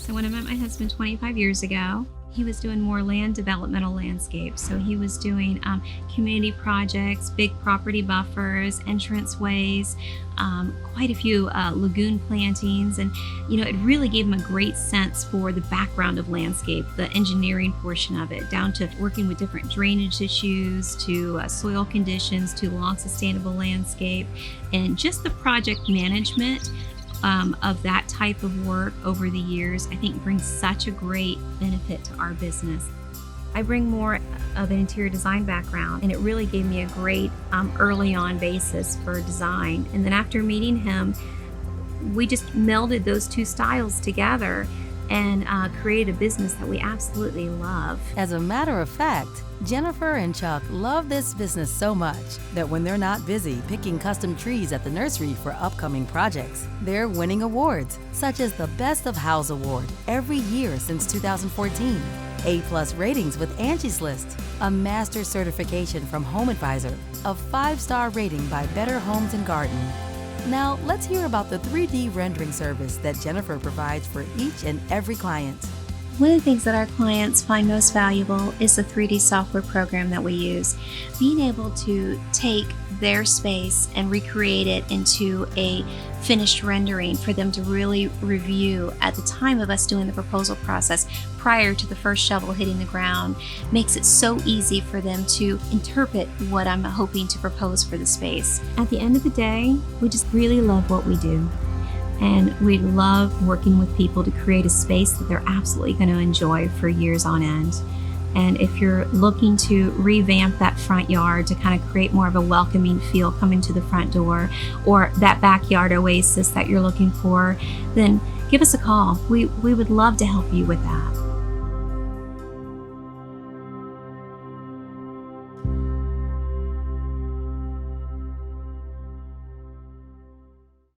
So when I met my husband 25 years ago, he was doing more land developmental landscapes. So he was doing community projects, big property buffers, entranceways, quite a few lagoon plantings. And, it really gave him a great sense for the background of landscape, the engineering portion of it, down to working with different drainage issues, to soil conditions, to long sustainable landscape, and just the project management of that type of work over the years, I think brings such a great benefit to our business. I bring more of an interior design background, and it really gave me a great early on basis for design. And then after meeting him, we just melded those two styles together and created a business that we absolutely love. As a matter of fact, Jennifer and Chuck love this business so much that when they're not busy picking custom trees at the nursery for upcoming projects, they're winning awards, such as the Best of HOUZZ award every year since 2014, A+ ratings with Angie's List, a master certification from Home Advisor, a 5-star rating by Better Homes and Garden. Now, let's hear about the 3D rendering service that Jennifer provides for each and every client. One of the things that our clients find most valuable is the 3D software program that we use. Being able to take their space and recreate it into a finished rendering for them to really review at the time of us doing the proposal process prior to the first shovel hitting the ground makes it so easy for them to interpret what I'm hoping to propose for the space. At the end of the day, we just really love what we do. And we love working with people to create a space that they're absolutely going to enjoy for years on end. And if you're looking to revamp that front yard to kind of create more of a welcoming feel coming to the front door, or that backyard oasis that you're looking for, then give us a call. We would love to help you with that.